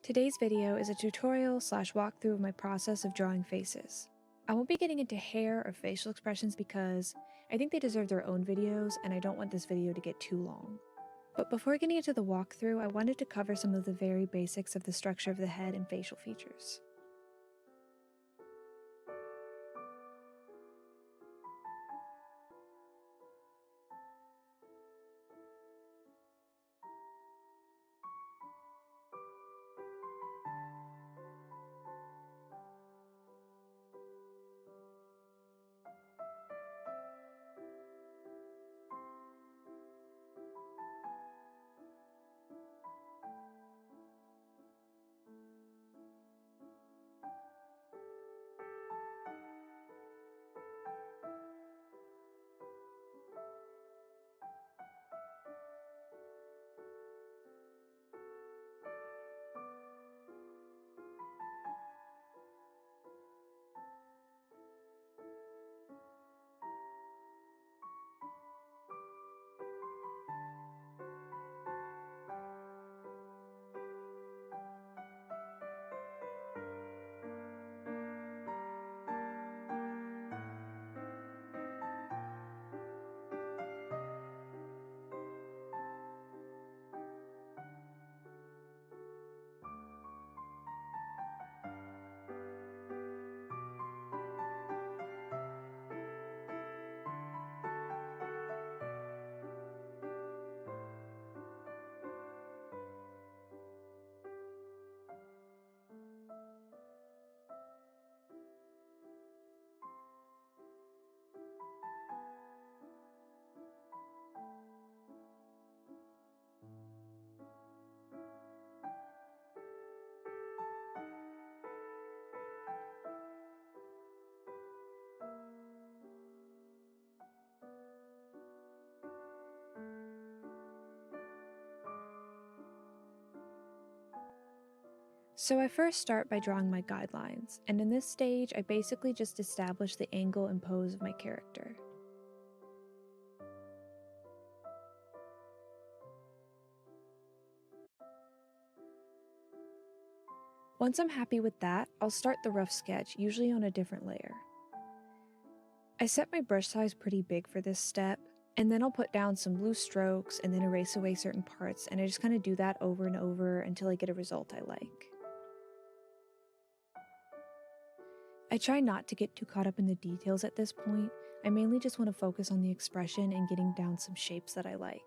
Today's video is a tutorial / walkthrough of my process of drawing faces. I won't be getting into hair or facial expressions because I think they deserve their own videos and I don't want this video to get too long. But before getting into the walkthrough, I wanted to cover some of the very basics of the structure of the head and facial features. So I first start by drawing my guidelines, and in this stage I basically just establish the angle and pose of my character. Once I'm happy with that, I'll start the rough sketch, usually on a different layer. I set my brush size pretty big for this step, and then I'll put down some loose strokes and then erase away certain parts, and I just kind of do that over and over until I get a result I like. I try not to get too caught up in the details at this point. I mainly just want to focus on the expression and getting down some shapes that I like.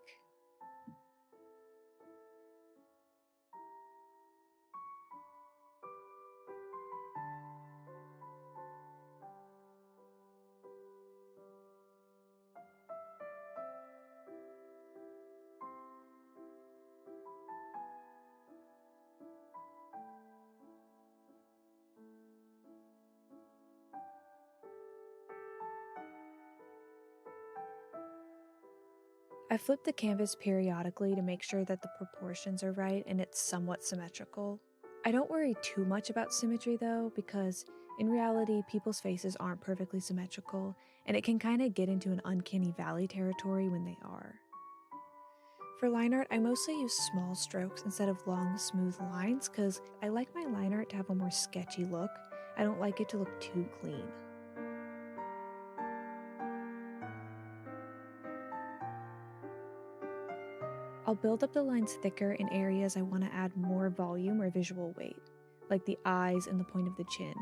I flip the canvas periodically to make sure that the proportions are right and it's somewhat symmetrical. I don't worry too much about symmetry though, because in reality, people's faces aren't perfectly symmetrical, and it can kind of get into an uncanny valley territory when they are. For line art, I mostly use small strokes instead of long, smooth lines because I like my line art to have a more sketchy look. I don't like it to look too clean. I'll build up the lines thicker in areas I want to add more volume or visual weight, like the eyes and the point of the chin.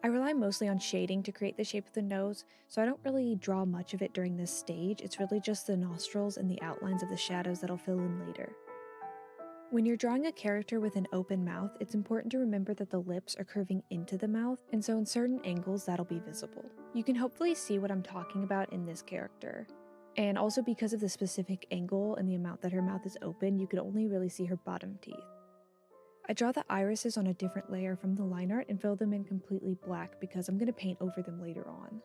I rely mostly on shading to create the shape of the nose, so I don't really draw much of it during this stage. It's really just the nostrils and the outlines of the shadows that I'll fill in later. When you're drawing a character with an open mouth, it's important to remember that the lips are curving into the mouth, and so in certain angles that'll be visible. You can hopefully see what I'm talking about in this character. And also because of the specific angle and the amount that her mouth is open, you can only really see her bottom teeth. I draw the irises on a different layer from the line art and fill them in completely black because I'm going to paint over them later on.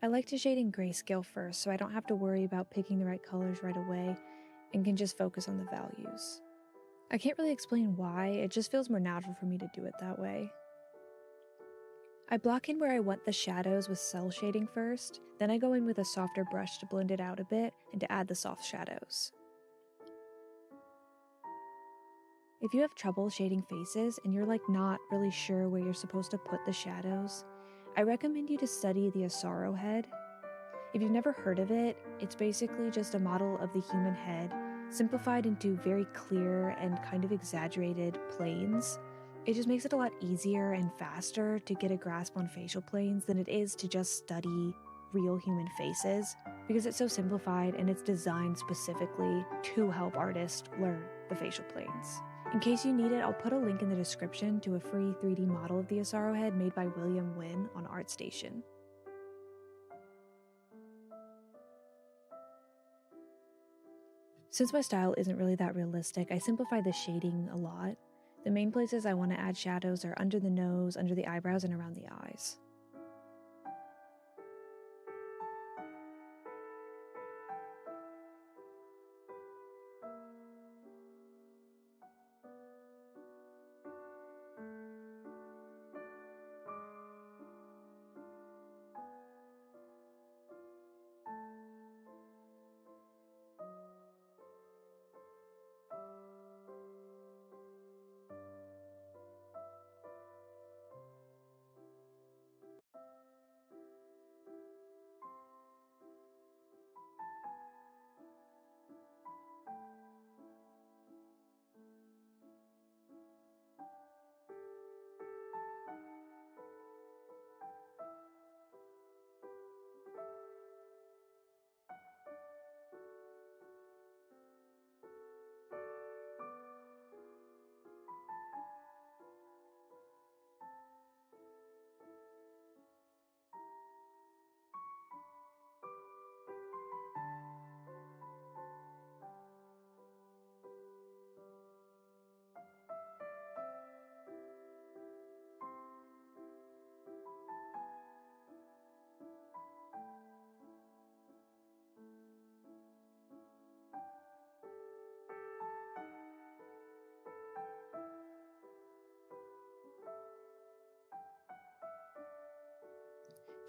I like to shade in grayscale first so I don't have to worry about picking the right colors right away and can just focus on the values. I can't really explain why, it just feels more natural for me to do it that way. I block in where I want the shadows with cell shading first, then I go in with a softer brush to blend it out a bit and to add the soft shadows. If you have trouble shading faces and you're not really sure where you're supposed to put the shadows, I recommend you to study the Asaro head. If you've never heard of it, it's basically just a model of the human head, simplified into very clear and kind of exaggerated planes. It just makes it a lot easier and faster to get a grasp on facial planes than it is to just study real human faces, because it's so simplified and it's designed specifically to help artists learn the facial planes. In case you need it, I'll put a link in the description to a free 3D model of the Asaro head made by William Wynn on ArtStation. Since my style isn't really that realistic, I simplify the shading a lot. The main places I want to add shadows are under the nose, under the eyebrows, and around the eyes.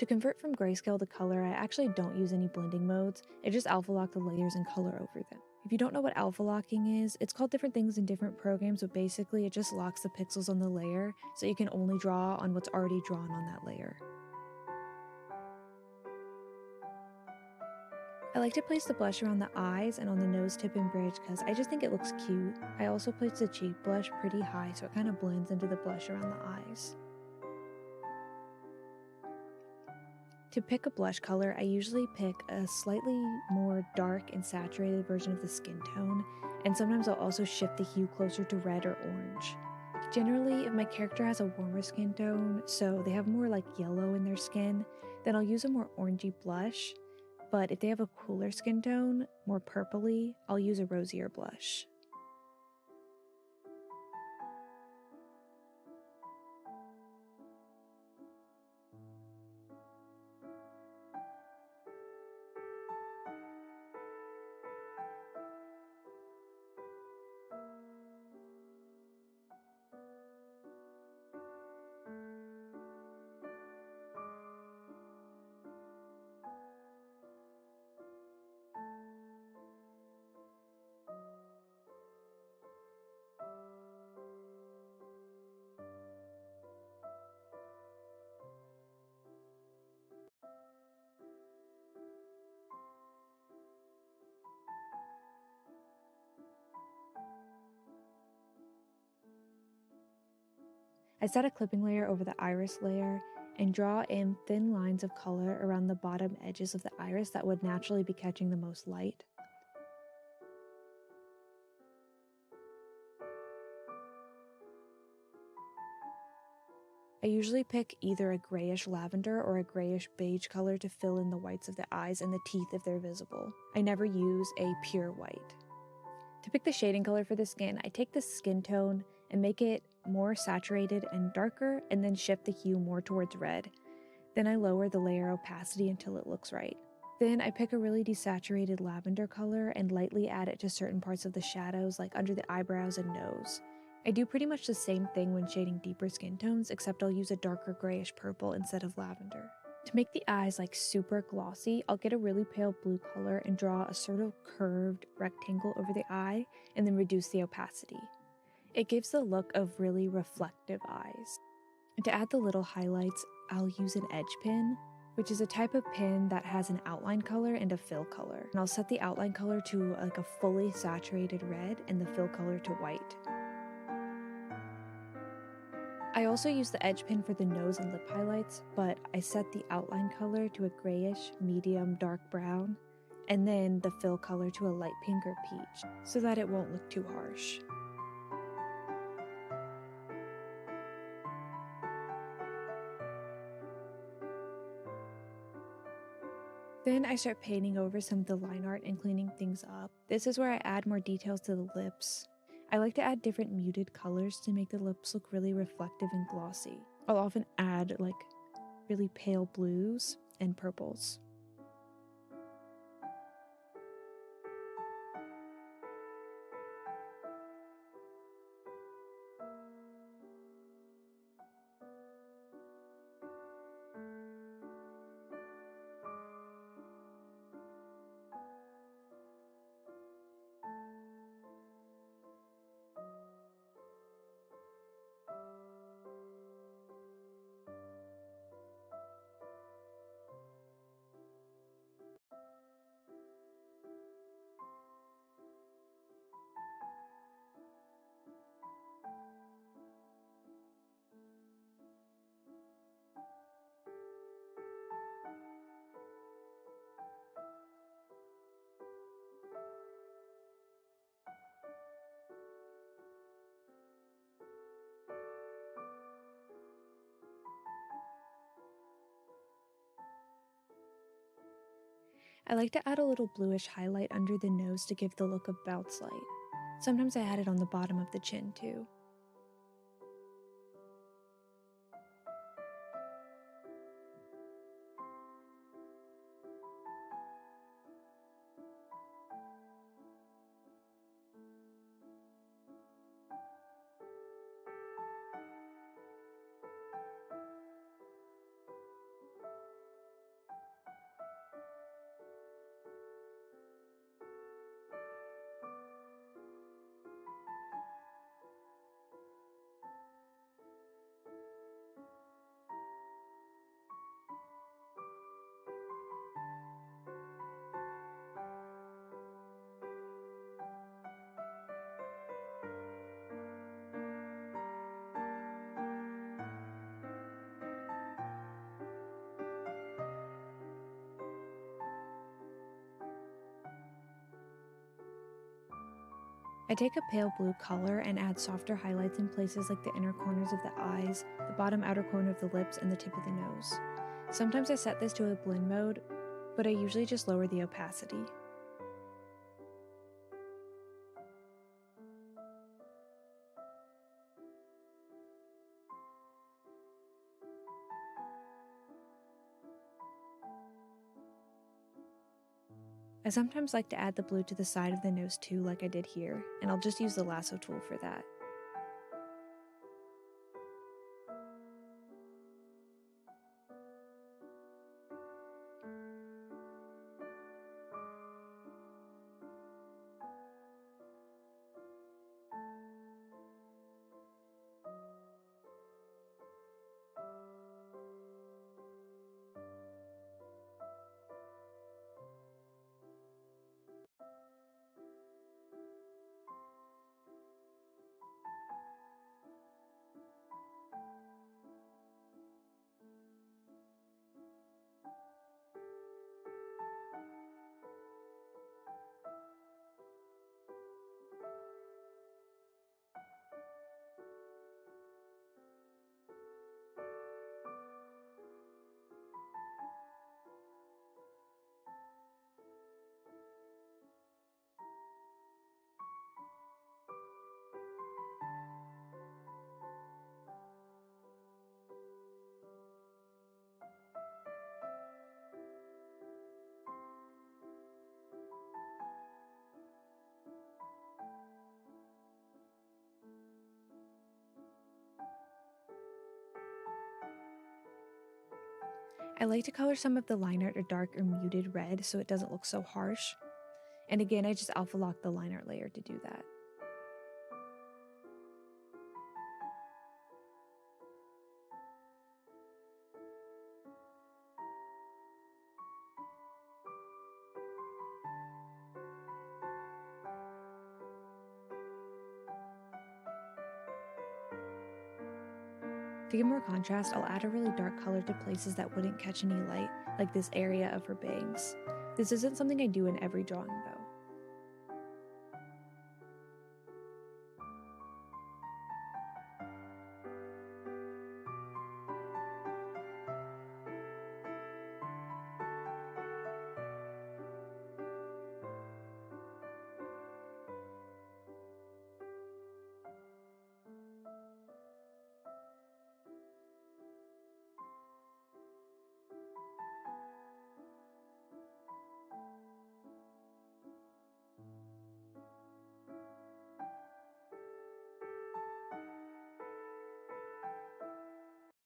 To convert from grayscale to color, I actually don't use any blending modes. I just alpha lock the layers and color over them. If you don't know what alpha locking is, it's called different things in different programs, but basically it just locks the pixels on the layer so you can only draw on what's already drawn on that layer. I like to place the blush around the eyes and on the nose tip and bridge because I just think it looks cute. I also place the cheek blush pretty high so it kind of blends into the blush around the eyes. To pick a blush color, I usually pick a slightly more dark and saturated version of the skin tone, and sometimes I'll also shift the hue closer to red or orange. Generally, if my character has a warmer skin tone, so they have more yellow in their skin, then I'll use a more orangey blush, but if they have a cooler skin tone, more purpley, I'll use a rosier blush. I set a clipping layer over the iris layer and draw in thin lines of color around the bottom edges of the iris that would naturally be catching the most light. I usually pick either a grayish lavender or a grayish beige color to fill in the whites of the eyes and the teeth if they're visible. I never use a pure white. To pick the shading color for the skin, I take the skin tone and make it more saturated and darker, and then shift the hue more towards red. Then I lower the layer opacity until it looks right. Then I pick a really desaturated lavender color and lightly add it to certain parts of the shadows, like under the eyebrows and nose. I do pretty much the same thing when shading deeper skin tones, except I'll use a darker grayish purple instead of lavender. To make the eyes like super glossy, I'll get a really pale blue color and draw a sort of curved rectangle over the eye and then reduce the opacity. It gives the look of really reflective eyes. And to add the little highlights, I'll use an edge pin, which is a type of pin that has an outline color and a fill color. And I'll set the outline color to like a fully saturated red and the fill color to white. I also use the edge pin for the nose and lip highlights, but I set the outline color to a grayish, medium, dark brown, and then the fill color to a light pink or peach, so that it won't look too harsh. Then I start painting over some of the line art and cleaning things up. This is where I add more details to the lips. I like to add different muted colors to make the lips look really reflective and glossy. I'll often add like really pale blues and purples. I like to add a little bluish highlight under the nose to give the look of bounce light. Sometimes I add it on the bottom of the chin too. I take a pale blue color and add softer highlights in places like the inner corners of the eyes, the bottom outer corner of the lips, and the tip of the nose. Sometimes I set this to a blend mode, but I usually just lower the opacity. I sometimes like to add the blue to the side of the nose too, like I did here, and I'll just use the lasso tool for that. I like to color some of the line art a dark or muted red so it doesn't look so harsh. And again, I just alpha lock the line art layer to do that. To give more contrast, I'll add a really dark color to places that wouldn't catch any light, like this area of her bangs. This isn't something I do in every drawing though.